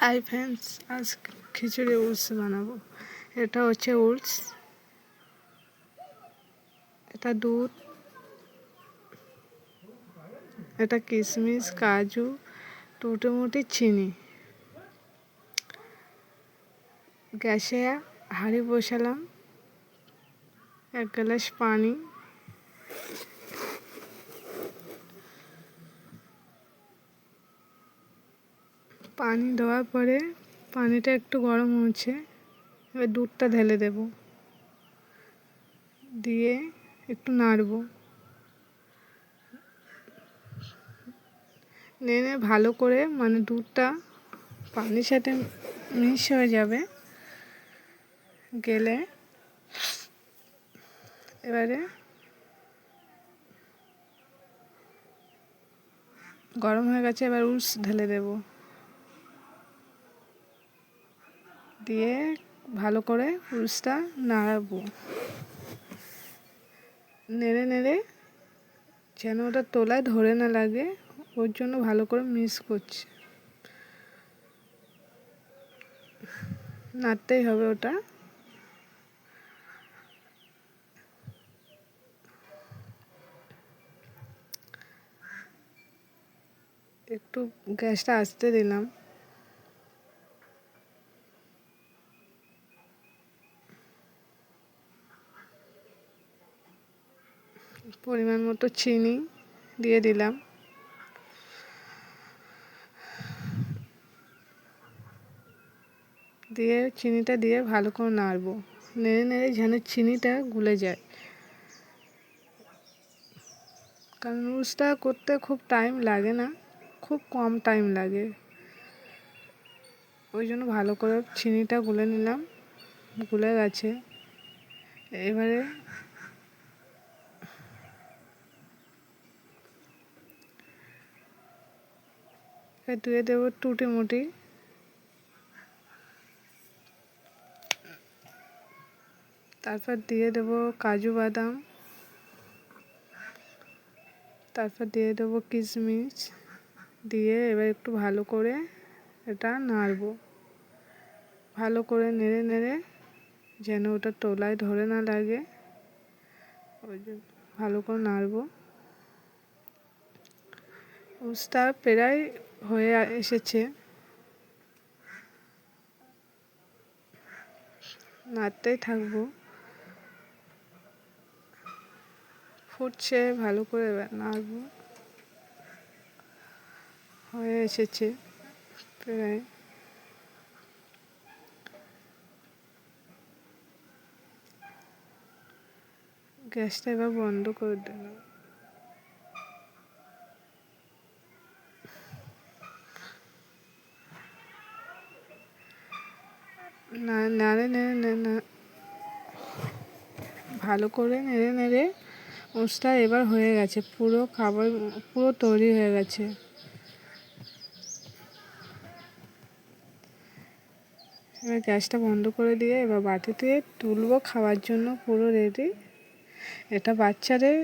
Hi friends, আজ খিচুড়ি owls বানাবো। এটা হচ্ছে উলস, এটা দুধ, এটা কিশমিশ, কাজু, টুটিমুটি, চিনি। গ্যাসে হাঁড়ি বসালাম, 1 গ্লাস পানি, পানি দেওয়ার পরে পানিটা একটু গরম হয়েছে, এবার দুধটা ঢেলে দেব, দিয়ে একটু নাড়বো, নেড়ে ভালো করে মানে দুধটা পানির সাথে মিক্স হয়ে যাবে, গেলে এবারে গরম হয়ে গেছে, এবার উলস ঢেলে দেব, দিয়ে ভালো করে উলসটা নাড়াবো, নেড়ে নেড়ে যেন ওটা তোলায় ধরে না লাগে, ওর জন্য ভালো করে মিক্স করছি, নাড়তেই হবে ওটা। একটু গ্যাসটা আস্তে দিলাম, পরিমাণ মতো চিনি দিয়ে দিলাম, দিয়ে চিনিটা দিয়ে ভালো করে নাড়বো, নেড়ে নেড়ে যেন চিনিটা গুলে যায়, কারণ নুডলসটা করতে খুব টাইম লাগে না, খুব কম টাইম লাগে, ওই জন্য ভালো করে চিনিটা গুলে নিলাম, গুলে গেছে। এবারে দিয়ে দেবো টুটিমুটি, তারপর দিয়ে দেবো কাজু বাদাম, তারপর দিয়ে দেবো কিশমিশ, দিয়ে এবার একটু ভালো করে এটা নাড়বো, ভালো করে নেড়ে নেড়ে যেন ওটা তোলায় ধরে না লাগে, ওই জন্য ভালো করে নাড়বো। উলসটা প্রায় হয়ে এসেছে, নাড়তেই থাকবো, ফুটছে, ভালো করে নাড়বো, হয়ে এসেছে প্রায়। গ্যাসটা এবার বন্ধ করে দিলাম, নাড়ে নেড়ে ভালো করে নেড়ে নেড়ে উলসটা এবার হয়ে গেছে, পুরো খাবার পুরো তৈরি হয়ে গেছে। এবার গ্যাসটা বন্ধ করে দিয়ে এবার বাটিতে তুলবো, খাওয়ার জন্য পুরো রেডি। এটা বাচ্চাদের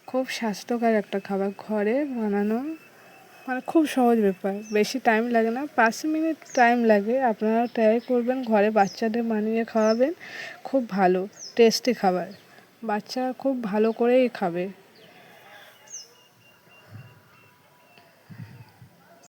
খুব স্বাস্থ্যকর একটা খাবার, ঘরে বানানো, মানে খুব সহজ ব্যাপার, বেশি টাইম লাগে না, 5 মিনিট টাইম লাগে। আপনারা ট্রাই করবেন, ঘরে বাচ্চাদের বানিয়ে খাওয়াবেন, খুব ভালো টেস্টি খাবার, বাচ্চারা খুব ভালো করেই খাবে।